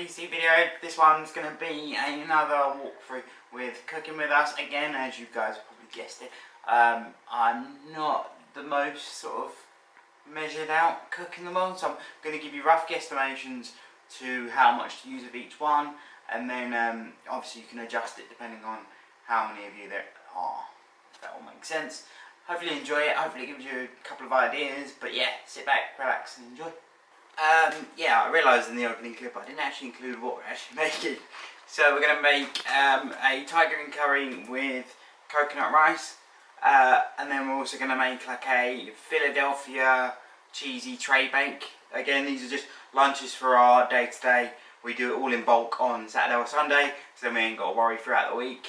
PC video. This one's going to be another walkthrough with Cooking With Us. Again, as you guys probably guessed it, I'm not the most sort of measured out cook in the world, so I'm going to give you rough guesstimations to how much to use of each one, and then obviously you can adjust it depending on how many of you there are, if that all makes sense. Hopefully you enjoy it, hopefully it gives you a couple of ideas, but yeah, sit back, relax and enjoy. Yeah, I realised in the opening clip I didn't actually include what we're actually making. So we're going to make a Thai green curry with coconut rice, and then we're also going to make like a Philadelphia cheesy tray bake. Again, these are just lunches for our day to day. We do it all in bulk on Saturday or Sunday, so then we ain't got to worry throughout the week.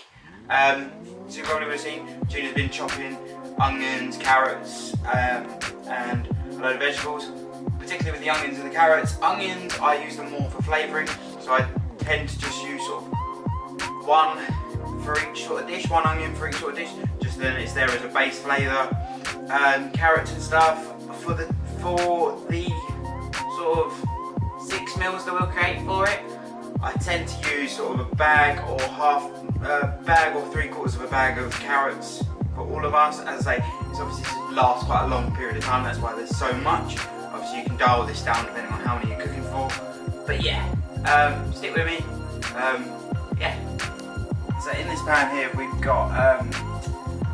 So you probably would have seen Gina's been chopping onions, carrots, and a load of vegetables. Particularly with the onions and the carrots. Onions, I use them more for flavouring, so I tend to just use sort of one for each sort of dish, one onion for each sort of dish, just then it's there as a base flavour. Carrots and stuff, for the sort of 6 meals that we'll create for it, I tend to use sort of a bag or half a bag or 3/4 of a bag of carrots for all of us. As I say, it's obviously lasts quite a long period of time, that's why there's so much. Obviously you can dial this down depending on how many you're cooking for, but yeah, stick with me. Yeah, so in this pan here we've got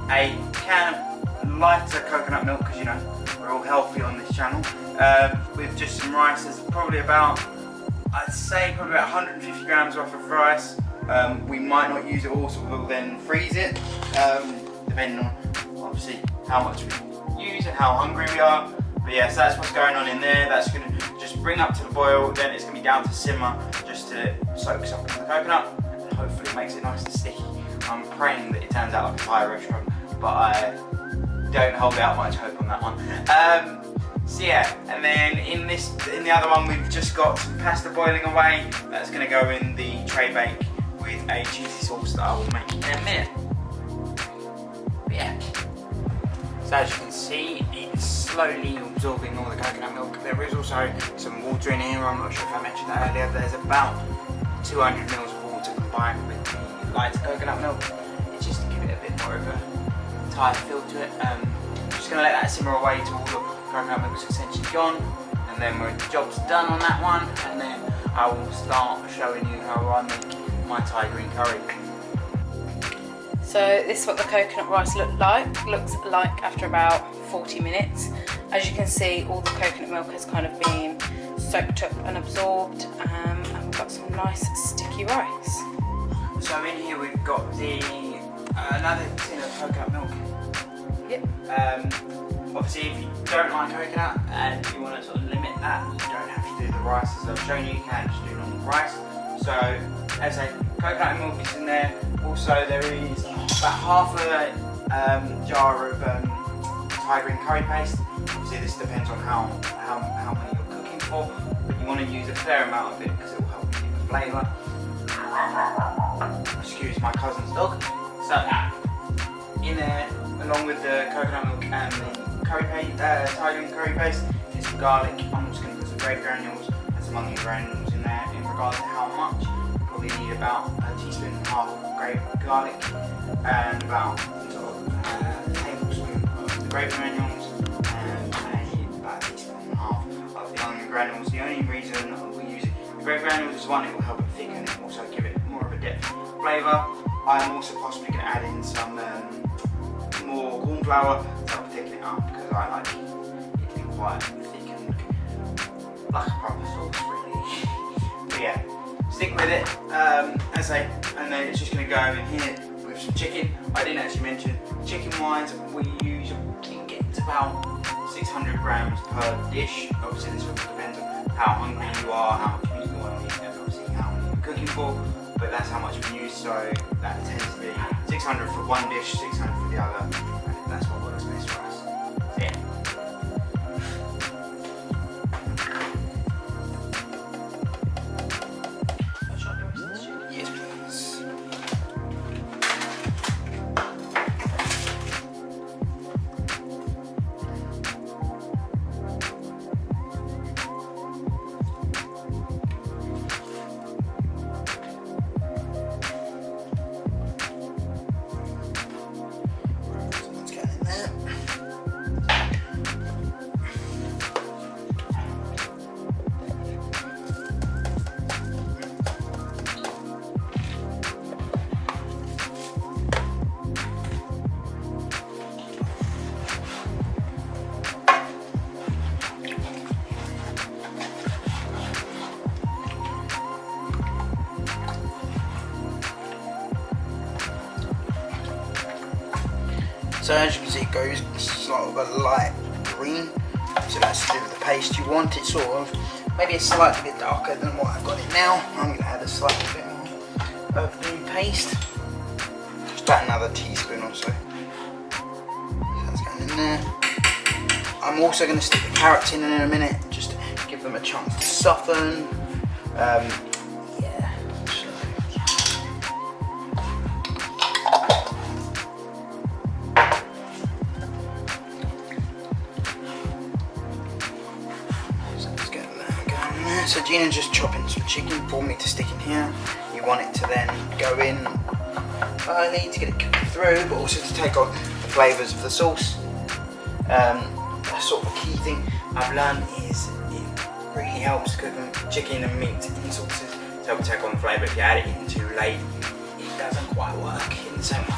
a can of lighter coconut milk, because you know we're all healthy on this channel, with just some rice. There's probably about, I'd say probably about 150 grams worth of rice. We might not use it all, so we'll then freeze it, depending on obviously how much we use and how hungry we are. But yeah, so that's what's going on in there. That's going to just bring up to the boil, then it's going to be down to simmer just till it soaks up in the coconut, and hopefully it makes it nice and sticky. I'm praying that it turns out like a Thai restaurant, but I don't hold out much hope on that one. So yeah, and then in the other one we've just got some pasta boiling away. That's going to go in the tray bake with a cheesy sauce that I will make in a minute. But yeah, so as you can see, it's slowly absorbing all the coconut milk. There is also some water in here. I'm not sure if I mentioned that earlier. There's about 200 ml of water combined with the lighter coconut milk. It's just to give it a bit more of a Thai feel to it. I'm just going to let that simmer away till all the coconut milk is essentially gone, and then the job's done on that one, and then I will start showing you how I make my Thai green curry. So this is what the coconut rice looks like after about 40 minutes. As you can see, all the coconut milk has kind of been soaked up and absorbed, and we've got some nice sticky rice. So in here we've got another tin of coconut milk. Yep. Obviously if you don't like coconut and you want to sort of limit that, you don't have to do the rice as I've shown you, you can just do normal rice. So as I say, coconut milk is in there. Also there is about half a jar of Thai green curry paste. Obviously this depends on how many you're cooking for, but you want to use a fair amount of it because it will help you get the flavour. Excuse my cousin's dog. So in there, along with the coconut milk and the curry paste, Thai green curry paste, is some garlic. I'm just going to put some grape granules and some onion granules in there. In regards to how much, you probably need about a teaspoon and a half of grape garlic and about sort of a tablespoon of the grape granules and about a teaspoon and a half of the onion granules. The only reason we use the grape granules is one, it will help it thicken and also give it more of a depth flavour. I'm also possibly going to add in some more corn flour to help thicken it up, because I like it to be quite thick and like a proper sauce really. But yeah, stick with it, as I say, and then it's just going to go in here with some chicken. I didn't actually mention, chicken wise we use, you can get to about 600 grams per dish. Obviously this all depends on how hungry you are, how much meat you want to eat, and obviously how many you're cooking for, but that's how much we use, so that tends to be 600 for one dish, 600 for the other, and that's what works best for us. So yeah. Yes, please. So as you can see, it goes sort of a light green. So that's to do with the paste you want. It's sort of maybe a slightly bit darker than what I've got it now. I'm going to add a slightly bit more of the paste. Just about another teaspoon or so. That's going in there. I'm also going to stick the carrots in a minute, just to give them a chance to soften. Yeah. So let's get that going there. So Gina's just chopping some chicken for me to stick in here. You want it to then go in early to get it cooked through, but also to take on the flavours of the sauce. That's sort of a key thing I've learned is it really helps cooking chicken and meat in sauces to help take on the flavour. If you add it in too late, it doesn't quite work in the same way.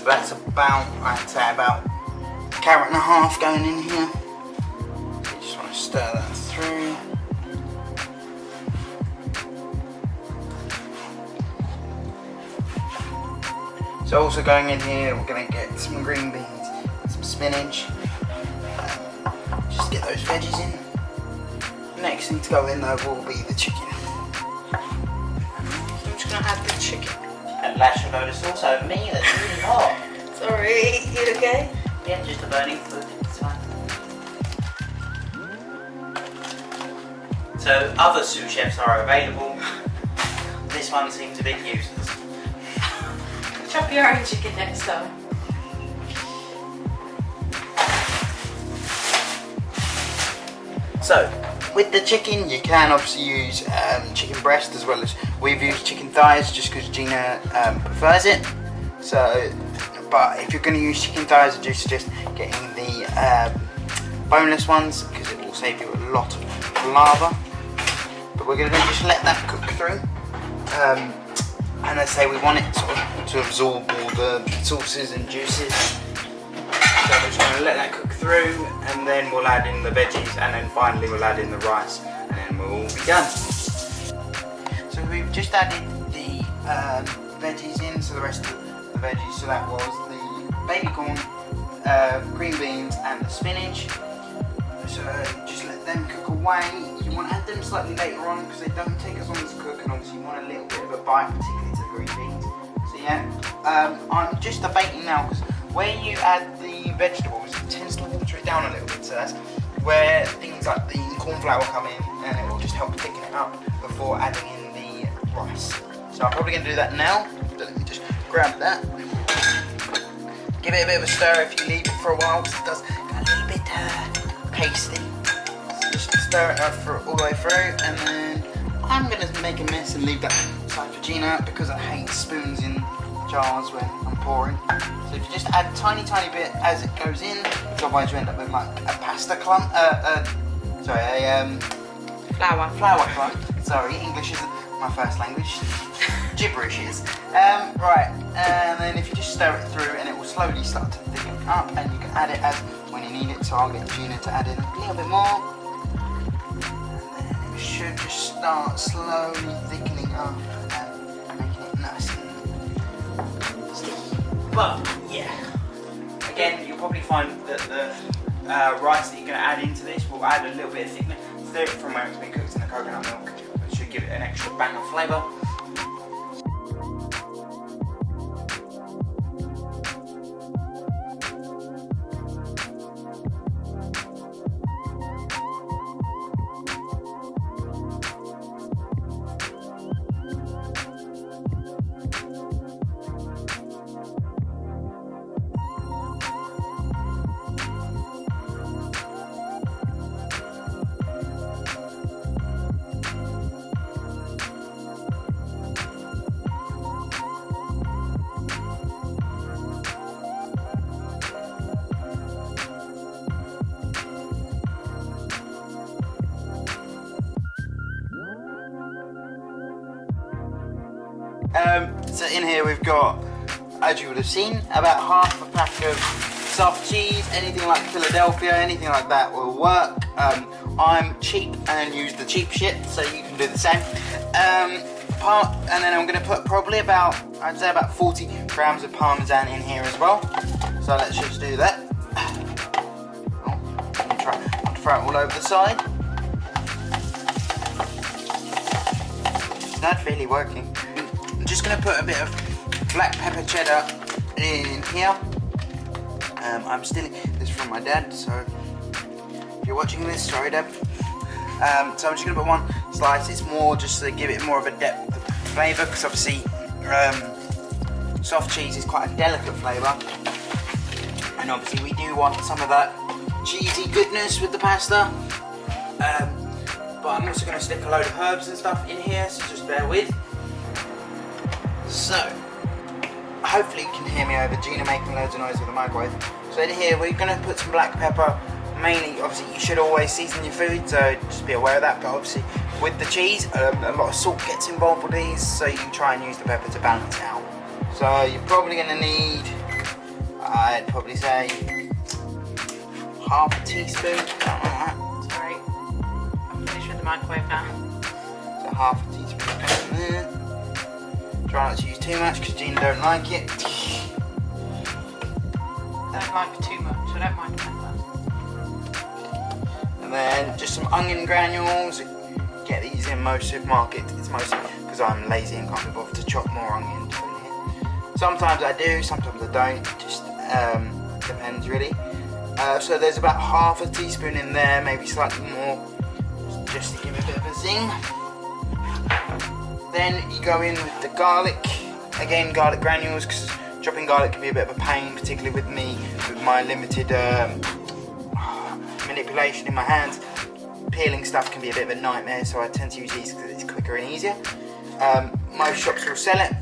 That's about, I'd say about a carrot and a half going in here. So you just want to stir that through. So also going in here, we're going to get some green beans and some spinach. Just get those veggies in. Next thing to go in though will be the chicken. I'm just going to add the chicken. And lash a load of sauce over me, that's really hot. Sorry, you okay? Yeah, just a burning food, it's fine. So other sous chefs are available. This one seems a bit useless. Chop your own chicken next time. So, with the chicken, you can obviously use chicken breast as well as we've used chicken thighs just because Gina prefers it. So, but if you're going to use chicken thighs, I do suggest getting the boneless ones because it will save you a lot of lava. But we're going to just let that cook through. And as I say, we want it sort of to absorb all the sauces and juices. So we're just going to let that cook through, and then we'll add in the veggies, and then finally we'll add in the rice, and then we'll all be done. So we've just added the veggies in, so the rest of the veggies, so that was the baby corn, green beans and the spinach. So just let them cook away. You want to add them slightly later on because they don't take as long to cook, and obviously you want a little bit of a bite, particularly to the green beans. So yeah, I'm just debating now because when you add the vegetables, it tends to water it down a little bit. So that's where things like the corn flour come in, and it will just help thicken it up before adding in the rice. So I'm probably going to do that now. So let me just grab that. Give it a bit of a stir if you leave it for a while because it does get a little bit pasty. So just stir it all the way through, and then I'm going to make a mess and leave that aside for Gina because I hate spoons in jars when I'm pouring. So if you just add a tiny bit as it goes in, otherwise you end up with like a pasta clump, flour clump. Sorry, English isn't my first language. Gibberish is. Right, and then if you just stir it through, and it will slowly start to thicken up, and you can add it as when you need it. So I'll get Gina to add in a little bit more, and then it should just start slowly thickening up and making it nice and sticky. But yeah, again, you'll probably find that the rice that you're going to add into this will add a little bit of thickness. Stir it from where it's been cooked in the coconut milk, which should give it an extra bang of flavour. So in here we've got, as you would have seen, about half a pack of soft cheese. Anything like Philadelphia, anything like that will work. I'm cheap and use the cheap shit, so you can do the same. And then I'm going to put probably about, I'd say about 40 grams of Parmesan in here as well. So let's just do that. Oh, I'm going to throw it all over the side. It's not really working. I'm just going to put a bit of black pepper cheddar in here. I'm stealing this from my dad, so if you're watching this, sorry Dad. So I'm just going to put one slice. It's more just to give it more of a depth of flavour, because obviously soft cheese is quite a delicate flavour, and obviously we do want some of that cheesy goodness with the pasta. But I'm also going to stick a load of herbs and stuff in here, so just bear with. So hopefully you can hear me over Gina making loads of noise with the microwave. So in here we're going to put some black pepper. Mainly, obviously, you should always season your food, so just be aware of that. But obviously, with the cheese, a lot of salt gets involved with these, so you try and use the pepper to balance it out. So you're probably going to need, I'd probably say, half a teaspoon, something like that. Sorry, I'm finished with the microwave now. So half a teaspoon in there. Try not to use too much because Gina don't like it. Don't like too much, I don't mind pepper. And then just some onion granules. Get these in most supermarkets. It's mostly because I'm lazy and can't be bothered to chop more onion to put in here. Sometimes I do, sometimes I don't. It just depends really. So there's about half a teaspoon in there, maybe slightly more, just to give it a bit of a zing. Then you go in with the garlic. Again, garlic granules, because chopping garlic can be a bit of a pain, particularly with me, with my limited manipulation in my hands. Peeling stuff can be a bit of a nightmare, so I tend to use these because it's quicker and easier. Most shops will sell it.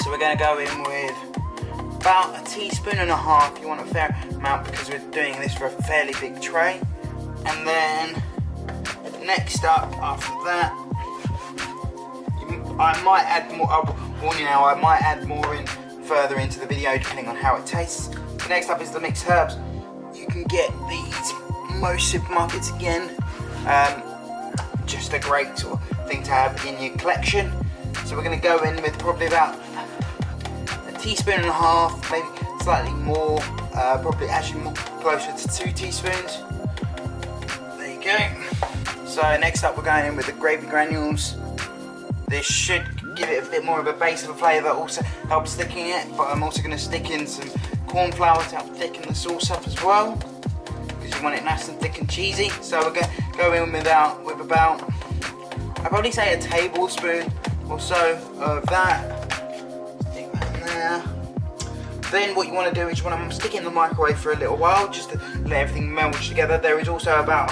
So we're going to go in with about a teaspoon and a half. You want a fair amount because we're doing this for a fairly big tray. And then next up after that, I might add more, I'll warn you now, I might add more in further into the video depending on how it tastes. Next up is the mixed herbs. You can get these most supermarkets again. Just a great sort of thing to have in your collection. So we're going to go in with probably about a teaspoon and a half, maybe slightly more, probably actually more closer to 2 teaspoons. There you go. So next up we're going in with the gravy granules. This should give it a bit more of a base of a flavour, also helps thickening it, but I'm also going to stick in some corn flour to help thicken the sauce up as well, because you want it nice and thick and cheesy. So we're going to go in with about, I'd probably say a tablespoon or so of that. Stick that in there. Then what you want to do is you want to stick it in the microwave for a little while, just to let everything meld together. There is also about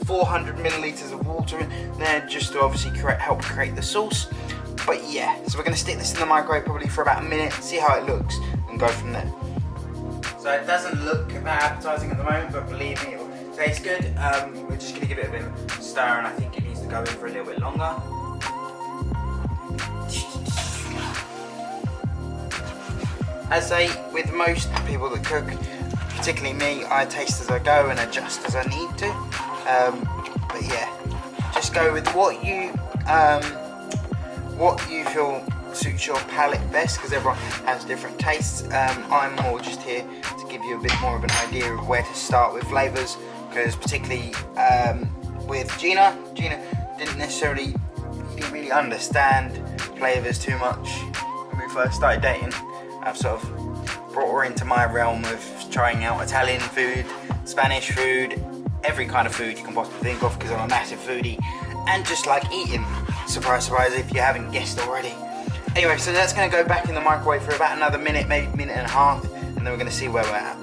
400 millilitres of water in there, just to obviously help create the sauce. But yeah, so we're going to stick this in the microwave probably for about a minute, see how it looks, and go from there. So it doesn't look that appetising at the moment, but believe me, it will taste good. We're just going to give it a bit of a stir, and I think it needs to go in for a little bit longer. As I say, with most people that cook, particularly me, I taste as I go and adjust as I need to. But yeah, just go with what you feel suits your palate best, because everyone has different tastes. I'm more just here to give you a bit more of an idea of where to start with flavours, because particularly with Gina didn't really understand flavours too much when we first started dating. I've sort of brought her into my realm of trying out Italian food, Spanish food, every kind of food you can possibly think of, because I'm a massive foodie and just like eating. Surprise, surprise, if you haven't guessed already. Anyway, so that's going to go back in the microwave for about another minute, maybe minute and a half, and then we're going to see where we're at.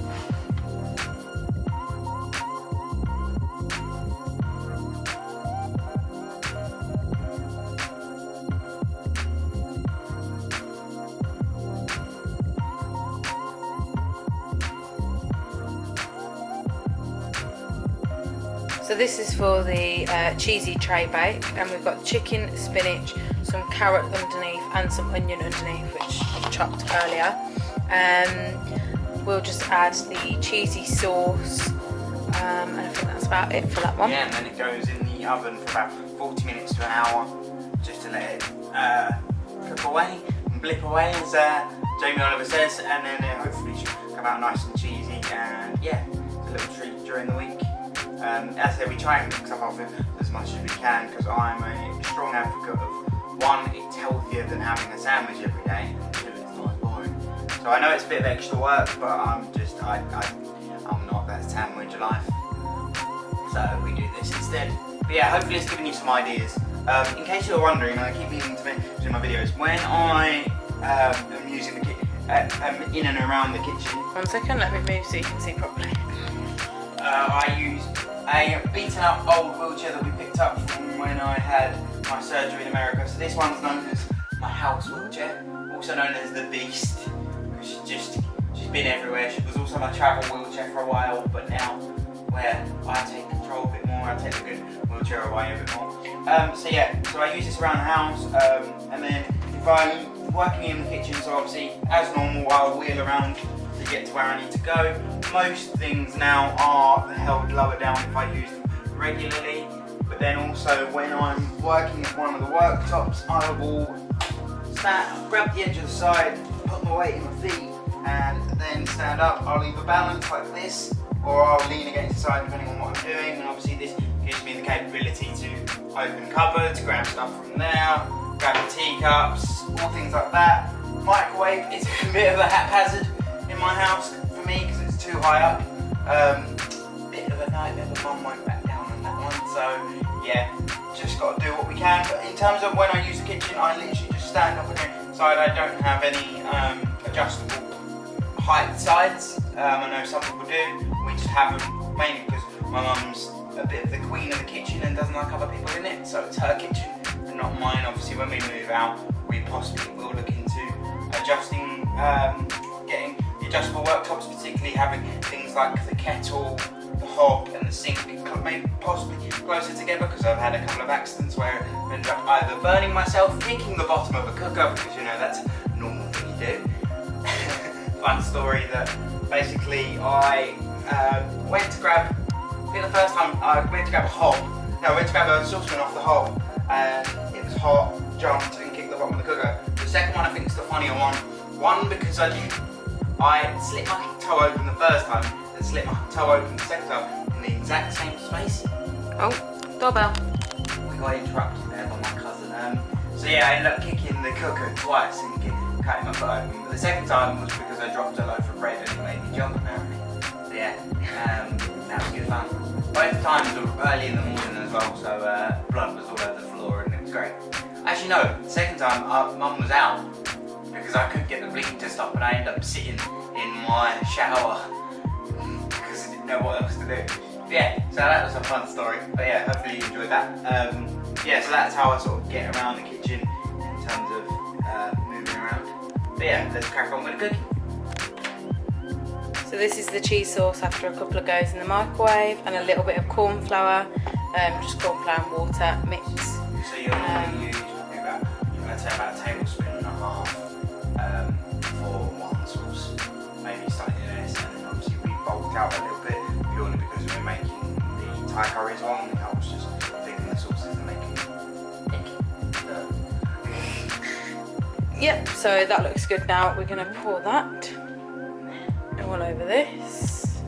So this is for the cheesy tray bake, and we've got chicken, spinach, some carrot underneath and some onion underneath, which I chopped earlier. We'll just add the cheesy sauce, and I think that's about it for that one. Yeah, and then it goes in the oven for about 40 minutes to an hour, just to let it cook away and blip away, as Jamie Oliver says, and then it hopefully should come out nice and cheesy, and yeah, it's a little treat during the week. As I said, we try and mix up our food as much as we can, because I'm a strong advocate of, one, it's healthier than having a sandwich every day, and two, it's not as boring. So I know it's a bit of extra work, but I'm not that sandwich life. So we do this instead. But yeah, hopefully it's given you some ideas. In case you're wondering, and I keep meaning to mention in my videos, when I am using the in and around the kitchen. 1 second, let me move so you can see properly. I use a beaten up old wheelchair that we picked up from when I had my surgery in America. So this one's known as my house wheelchair, also known as the Beast, because she's been everywhere. She was also my travel wheelchair for a while, but now where I take control a bit more, I take the good wheelchair away a bit more. So yeah, so I use this around the house, and then if I'm working in the kitchen, so obviously as normal I'll wheel around to get to where I need to go. Most things now are held lower down if I use them regularly, but then also when I'm working at one of the worktops, I will grab the edge of the side, put my weight in my feet, and then stand up. I'll either balance like this, or I'll lean against the side depending on what I'm doing, and obviously this gives me the capability to open cupboards, grab stuff from there, grab the teacups, all things like that. Microwave is a bit of a haphazard in my house for me because it's too high up. Bit of a nightmare, but Mum won't back down on that one, so yeah, just got to do what we can. But in terms of when I use the kitchen, I literally just stand up against the side. I don't have any adjustable height sides. I know some people do. We just have them mainly because my mum's a bit of the queen of the kitchen and doesn't like other people in it, so it's her kitchen and not mine. Obviously when we move out, we possibly will look into adjusting, getting the adjustable worktops, particularly having things like the kettle, the hob and the sink maybe possibly closer together, because I've had a couple of accidents where I ended up either burning myself, picking the bottom of a cooker, because you know that's a normal thing you do. Fun story that basically I went to grab, the first time I went to grab a hob, no, I went to grab a saucepan off the hob, and it was hot, jumped and kicked the bottom of the cooker. The second one I think is the funnier one. One, because I slipped my toe open the first time, and slipped my toe open the second time in the exact same space. Oh, doorbell. We got interrupted there by my cousin. So yeah, I ended up kicking the cooker twice and cutting my foot open. But the second time was because I dropped a loaf of bread and it made me jump apparently. So yeah, that was good fun. Both times were early in the morning as well, so blood was all over the floor and it was great. Actually no, the second time Mum was out because I couldn't get the blinking to stop, and I ended up sitting in my shower because I didn't know what else to do. But yeah, so that was a fun story. But yeah, hopefully you enjoyed that. Yeah, so that's how I sort of get around the kitchen in terms of moving around. But yeah, let's crack on with the cooking. So this is the cheese sauce after a couple of goes in the microwave, and a little bit of corn flour, just corn flour and water mix. So you'll normally use about, I'd say about a tablespoon and a half for one sauce, maybe slightly less, and then obviously we bulked out a little bit purely because we're making the Thai curries on, and I was just thinking the sauces and making Yep, so that looks good now. We're going to pour that all over this.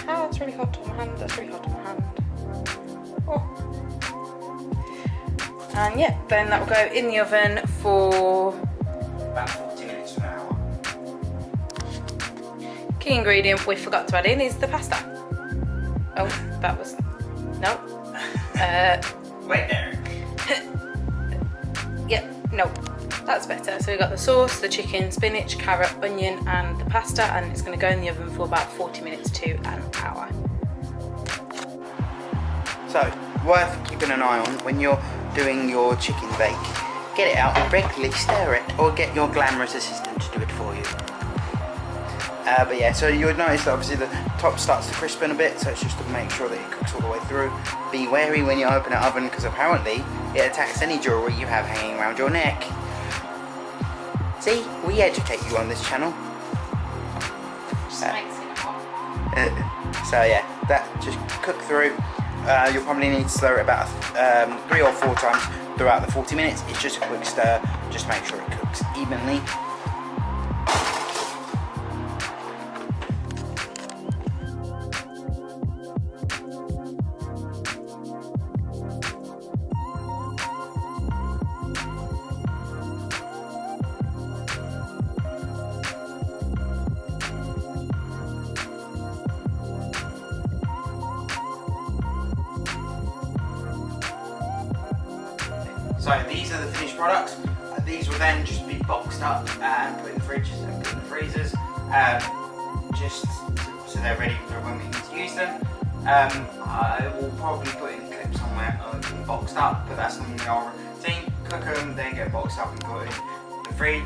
Oh, that's really hot on my hand. That's really hot on my hand. Oh. And yeah, then that will go in the oven for about 40 minutes to an hour. Key ingredient we forgot to add in is the pasta. Oh, that was no. Wait there. Yep, no, that's better. So we've got the sauce, the chicken, spinach, carrot, onion, and the pasta, and it's going to go in the oven for about 40 minutes to an hour. So, worth keeping an eye on when you're doing your chicken bake. Get it out and regularly stir it, or get your glamorous assistant to do it for you. But yeah, so you'll notice that obviously the top starts to crispen a bit, so it's just to make sure that it cooks all the way through. Be wary when you open an oven, because apparently it attacks any jewellery you have hanging around your neck. See, we educate you on this channel. Just makes it hot. So yeah, that just cook through. You'll probably need to stir it about 3 or 4 times throughout the 40 minutes. It's just a quick stir, just make sure it cooks evenly. So these are the finished products. These will then just be boxed up and put in the fridges and put in the freezers, just so they're ready for when we need to use them. I will probably put in clips somewhere boxed up, but that's normally our routine. Cook them, then get boxed up and put in the fridge.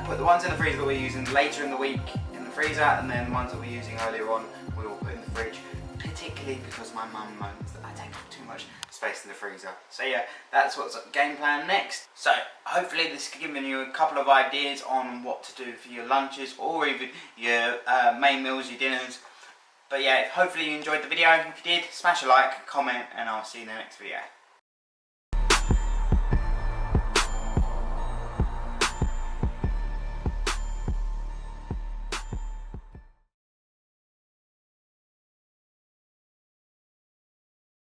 Put the ones in the freezer that we're using later in the week in the freezer, and then the ones that we're using earlier on we will put in the fridge. Particularly because my mum moans that I take up too much space in the freezer. So yeah, that's what's game plan next. So hopefully this has given you a couple of ideas on what to do for your lunches or even your main meals, your dinners. But yeah, hopefully you enjoyed the video. If you did, smash a like, comment, and I'll see you in the next video.